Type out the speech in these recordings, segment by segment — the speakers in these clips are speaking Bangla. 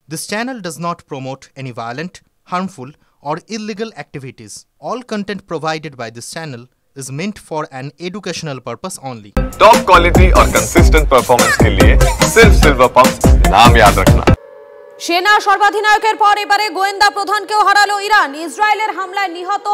This channel does not promote any violent, harmful, or illegal activities. All content provided by this channel is meant for an educational purpose only. Top quality और कंसिस्टेंट परफॉर्मेंस के लिए सिर्फ सिल्वर पंप्स नाम याद रखना। সেনা সর্বাধিনায়কের পর এবারে গোয়েন্দা প্রধানকেও হারালো ইরান। ইসরায়েলের হামলায় নিহত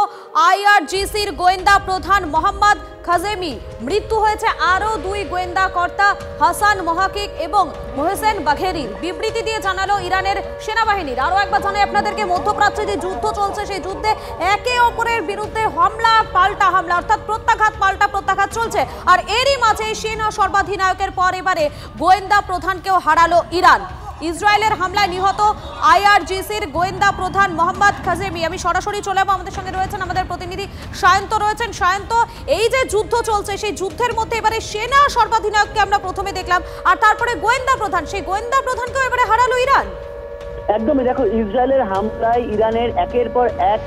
আইআরজিসির গোয়েন্দা প্রধান মোহাম্মদ খাজেমি। মৃত্যু হয়েছে আরও দুই গোয়েন্দা কর্তা হাসান মোহাকিক এবং মোহসেন বাঘেরির। বিবৃতি দিয়ে জানালো ইরানের সেনাবাহিনীর। আরও একবার জানাই আপনাদেরকে, মধ্যপ্রাচ্যে যে যুদ্ধ চলছে সেই যুদ্ধে একে অপরের বিরুদ্ধে হামলা পাল্টা হামলা, অর্থাৎ প্রত্যাঘাত পাল্টা প্রত্যাঘাত চলছে। আর এরই মাঝে সেনা সর্বাধিনায়কের পর এবারে গোয়েন্দা প্রধানকেও হারালো ইরান। ইসরায়েলের হামলায় নিহত আইআরজিসির গোয়েন্দা প্রধান মোহাম্মদ খাজেমি। আমি সরাসরি চলে যাবো, আমাদের সঙ্গে রয়েছেন আমাদের প্রতিনিধি সায়ন্ত রয়েছেন। সায়ন্ত, এই যে যুদ্ধ চলছে সেই যুদ্ধের মধ্যে এবারে সেনা সর্বাধিনায়ককে আমরা প্রথমে দেখলাম, আর তারপরে গোয়েন্দা প্রধান, সেই গোয়েন্দা প্রধানকেও এবারে হারালো ইরান। একদমই, দেখো, ইসরায়েলের হামলায় ইরানের একের পর এক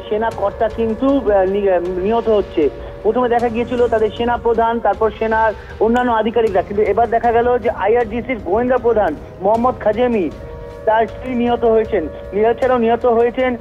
সেনা কর্তা কিন্তু নিহত হচ্ছে। প্রথমে দেখা গিয়েছিল তাদের সেনা প্রধান, তারপর সেনার অন্যান্য আধিকারিকরা, কিন্তু এবার দেখা গেল যে আইআরজিসির গোয়েন্দা প্রধান মোহাম্মদ খাজেমি তার স্ত্রী নিহত হয়েছেন। এছাড়াও নিহত হয়েছেন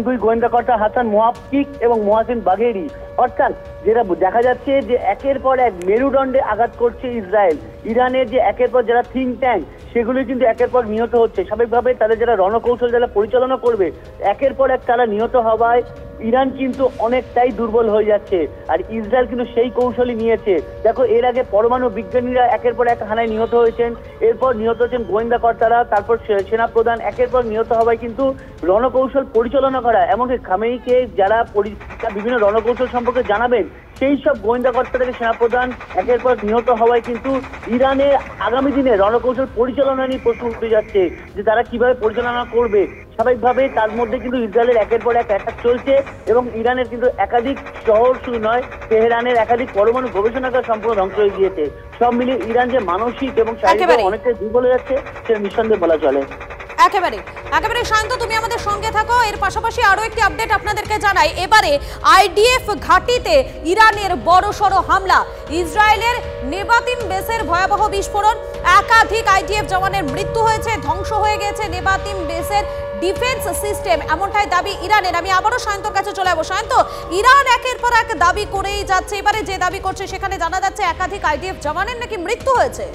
দুই গোয়েন্দা কর্তা হাসান মোহাকিক এবং মোহসেন বাঘেরি। অর্থাৎ যেটা দেখা যাচ্ছে যে একের পর এক মেরুদণ্ডে আঘাত করছে ইসরায়েল। ইরানের যে একের পর যারা থিঙ্ক ট্যাঙ্ক সেগুলি কিন্তু একের পর নিহত হচ্ছে। স্বাভাবিকভাবে তাদের যারা রণকৌশল যারা পরিচালনা করবে একের পর এক তারা নিহত হওয়ায় ইরান কিন্তু অনেকটাই দুর্বল হয়ে যাচ্ছে। আর ইসরায়েল কিন্তু সেই কৌশলই নিয়েছে। দেখো, এর আগে পরমাণু বিজ্ঞানীরা একের পর এক হানায় নিহত হয়েছেন, এরপর নিহত হচ্ছেন গোয়েন্দা কর্তারা, তারপর সেনা প্রধান। একের পর নিহত হওয়ায় কিন্তু রণকৌশল পরিচালনা করা, এমনকি খামেনিকে যারা বিভিন্ন রণকৌশল সম্পর্কে জানাবেন সেই সব গোয়েন্দা কর্তাদেরকে সেনাপ্রধান একের পর নিহত হওয়ায় কিন্তু ইরানের আগামী দিনে রণকৌশল পরিচালনা নিয়ে প্রশ্ন উঠে যাচ্ছে যে তারা কিভাবে পরিচালনা করবে। স্বাভাবিকভাবে তার মধ্যে কিন্তু ইসরায়েলের একের পর এক অ্যাটাক চলছে এবং ইরানের কিন্তু একাধিক শহর শুধু নয়, তেহরানের একাধিক পরমাণু গবেষণাগার সম্পূর্ণ ধ্বংস হয়ে গিয়েছে। সব মিলিয়ে ইরান যে মানসিক এবং শারীরিক অনেকটাই দুর্বল হয়ে যাচ্ছে সেটা নিঃসন্দেহে বলা চলে। একেবারে একেবারে শান্ত, তুমি আমাদের সঙ্গে থাকো। এর পাশাপাশি আরো একটি আপডেট আপনাদেরকে জানাই। এবারে আইডিএফ ঘাঁটিতে ইরানের বড়সড় হামলা, ইসরায়েলের নেবাতিম বেসের ভয়াবহ বিস্ফোরণ, একাধিক আইডিএফ জওয়ানের মৃত্যু হয়েছে, ধ্বংস হয়ে গেছে নেবাতিম বেসের ডিফেন্স সিস্টেম, এমনটাই দাবি ইরানের। আমি আবারও সায়ন্তর কাছে চলে যাবো। সায়ন্ত, ইরান একের পর এক দাবি করেই যাচ্ছে, এবারে যে দাবি করছে সেখানে জানা যাচ্ছে একাধিক আইডিএফ জওয়ানের নাকি মৃত্যু হয়েছে।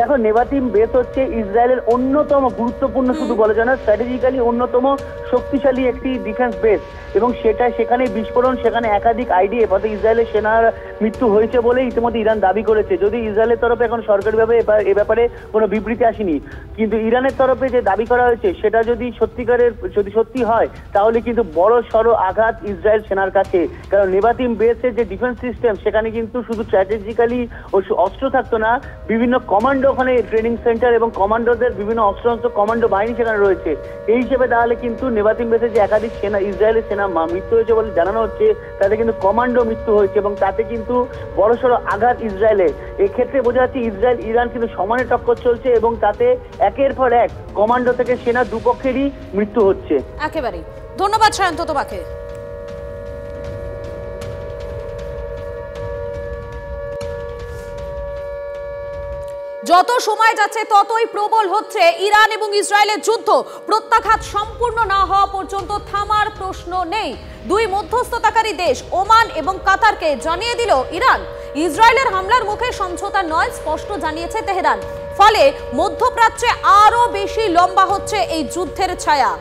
দেখো, নেবাতিম বেস হচ্ছে ইসরায়েলের অন্যতম গুরুত্বপূর্ণ, শুধু বলে যায় না, স্ট্র্যাটেজিক্যালি অন্যতম শক্তিশালী একটি ডিফেন্স বেস, এবং সেখানে বিস্ফোরণ, সেখানে একাধিক আইডিএফ অর্থাৎ ইসরায়েলের সেনার মৃত্যু হয়েছে বলে ইতিমধ্যে ইরান দাবি করেছে। যদি ইসরায়েলের তরফে এখন সরকারিভাবে এ ব্যাপারে কোনো বিবৃতি আসেনি, কিন্তু ইরানের তরফে যে দাবি করা হয়েছে সেটা যদি সত্যি হয় তাহলে কিন্তু বড় সড় আঘাত ইসরায়েল সেনার কাছে। কারণ নেবাতিম বেসের যে ডিফেন্স সিস্টেম সেখানে কিন্তু শুধু স্ট্র্যাটেজিক্যালি অস্ত্র থাকতো না, বিভিন্ন কমান্ডো ওখানে ট্রেনিং সেন্টার এবং কমান্ডোদের বিভিন্ন অস্ত্র কমান্ডো বাহিনী সেখানে রয়েছে। এই হিসেবে তাহলে কিন্তু নেবাতিম বেসে যে একাধিক ইসরায়েলের সেনা মৃত্যু হয়েছে বলে জানানো হচ্ছে, তাতে কিন্তু কমান্ডো মৃত্যু হয়েছে এবং তাতে কিন্তু বড়সড় আঘাত ইসরায়েলের। এক্ষেত্রে বোঝা যাচ্ছে ইসরায়েল ইরান কিন্তু সমানে টক্কর চলছে এবং তাতে একের পর এক কমান্ডো থেকে সেনা দুপক্ষেরই মৃত্যু হচ্ছে। একেবারে ধন্যবাদ সায়ন্ত তোমাকে। যত সময় যাচ্ছে ততই প্রবল হচ্ছে ইরান এবং ইসরায়েলের যুদ্ধ। প্রত্যাঘাত সম্পূর্ণ না হওয়া পর্যন্ত থামার প্রশ্ন নেই। দুই মধ্যস্থতাকারী দেশ ওমান এবং কাতারকে জানিয়ে দিল ইরান, ইসরায়েলের হামলার মুখে সমঝোতা নয়, স্পষ্ট জানিয়েছে তেহরান। ফলে মধ্যপ্রাচ্যে আরো বেশি লম্বা হচ্ছে এই যুদ্ধের ছায়া।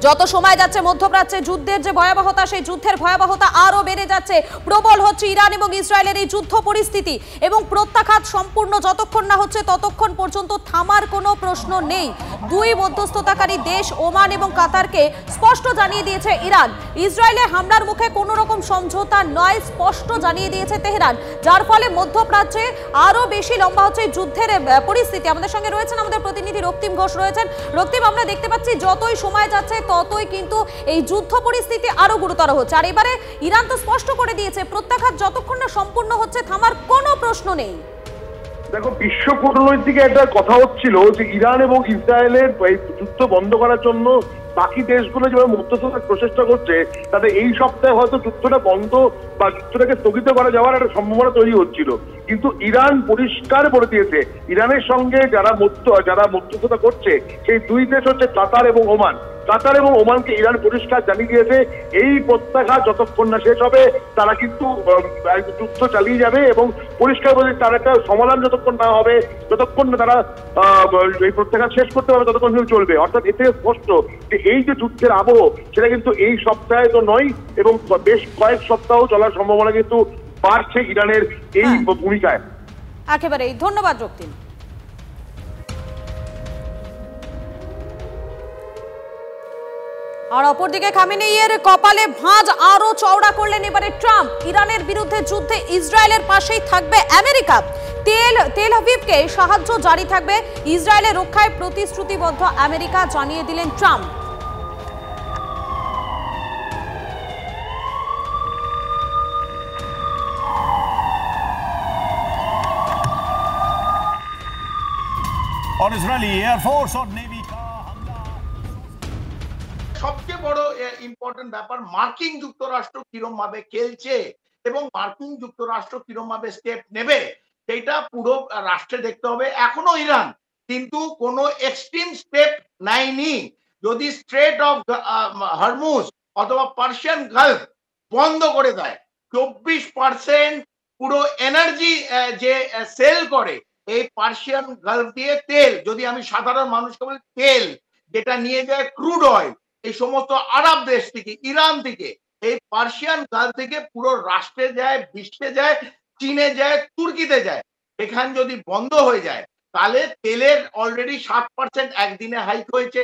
যত সময় যাচ্ছে মধ্যপ্রাচ্যে যুদ্ধের যে ভয়াবহতা, সেই যুদ্ধের ভয়াবহতা আরো বেড়ে যাচ্ছে। প্রবল হচ্ছে ইরান এবং ইসরায়েলের এই যুদ্ধ পরিস্থিতি এবং প্রত্যাঘাত সম্পূর্ণ যতক্ষণ না হচ্ছে ততক্ষণ পর্যন্ত থামার কোনো প্রশ্ন নেই। দুই মধ্যস্থতাকারী দেশ ওমান এবং কাতারকে স্পষ্ট জানিয়ে দিয়েছে ইরান, ইসরায়েলের হামলার মুখে কোনো রকম সমঝোতা নয়, স্পষ্ট জানিয়ে দিয়েছে তেহরান। যার ফলে মধ্যপ্রাচ্যে আরো বেশি লম্বা হচ্ছে যুদ্ধের পরিস্থিতি। আমাদের সঙ্গে রয়েছেন আমাদের প্রতিনিধি রক্তিম ঘোষ রয়েছেন। রক্তিম, আমরা দেখতে পাচ্ছি যতই সময় যাচ্ছে ততই কিন্তু এই যুদ্ধ পরিস্থিতি আরো গুরুতর হচ্ছে। আর এবারে ইরান তো স্পষ্ট করে দিয়েছে প্রত্যাঘাত যতক্ষণ না সম্পূর্ণ হচ্ছে থামার কোনো প্রশ্ন নেই। দেখো, বিশ্ব কূটনৈতিক একটা কথা হচ্ছিল যে ইরান এবং ইসরায়েলের যুদ্ধ বন্ধ করার জন্য বাকি দেশগুলো যেভাবে মধ্যস্থতার প্রচেষ্টা করছে তাতে এই সপ্তাহে হয়তো যুদ্ধটা বন্ধ বা যুদ্ধটাকে স্থগিত করা যাওয়ার একটা সম্ভাবনা তৈরি হচ্ছিল। কিন্তু ইরান পরিষ্কার বলে দিয়েছে ইরানের সঙ্গে যারা মধ্যস্থতা করছে সেই দুই দেশ হচ্ছে কাতার এবং ওমান। কাতার এবং ওমানকে ইরান পরিষ্কার জানিয়ে দিয়েছে এই প্রত্যাঘাত যতক্ষণ না শেষ হবে তারা কিন্তু যুদ্ধ চালিয়ে যাবে, এবং পরিষ্কার বলে তার একটা সমাধান যতক্ষণ না হবে, যতক্ষণ না তারা এই প্রত্যাঘাত শেষ করতে পারবে ততক্ষণ কিন্তু চলবে। অর্থাৎ এতে স্পষ্ট যে এই যে যুদ্ধের আবহ সেটা কিন্তু এই সপ্তাহে তো নয়, এবং বেশ কয়েক সপ্তাহ চলার সম্ভাবনা কিন্তু বাড়ছে ইরানের এই ভূমিকায়। একেবারেই ধন্যবাদ রক্তিম। আর অপরদিকে খামেনেইয়ের কপালে ভাঁজ আরো চওড়া করলেন এবারে ট্রাম্প। ইরানের বিরুদ্ধে যুদ্ধে ইসরায়েলের পাশেই থাকবে আমেরিকা। তেল আভিভকে সাহায্য জারি থাকবে, ইসরায়েলের রক্ষায় প্রতিশ্রুতিবদ্ধ আমেরিকা, জানিয়ে দিলেন ট্রাম্প। और इजरायली एयरफोर्स और नेवी का हमला। সবচেয়ে বড় ইম্পর্টেন্ট ব্যাপার মার্কিন যুক্তরাষ্ট্র কিরম ভাবে খেলছে এবং মার্কিন যুক্তরাষ্ট্র কিরম ভাবে স্টেপ নেবে সেটা পুরো রাষ্ট্রে দেখতে হবে। এখনো ইরান কিন্তু কোনো এক্সট্রিম স্টেপ নেয়নি। যদি স্ট্রেট অফ হরমুজ অথবা পার্সিয়ান গালফ বন্ধ করে দেয়, 24% পুরো এনার্জি যে সেল করে এই পার্সিয়ান গালফ দিয়ে তেল, যদি আমি সাধারণ মানুষকে বলি তেল যেটা নিয়ে যায় ক্রুড অয়েল এই সমস্ত আরব দেশ থেকে, ইরান থেকে, এই পার্সিয়ান গালফ থেকে পুরো রাষ্ট্রে যায়, বিশ্বে যায়, চীনে যায়, তুর্কিতে যায়। এখান যদি বন্ধ হয়ে যায় তাহলে তেলের অলরেডি 7% একদিনে হাইক হয়েছে,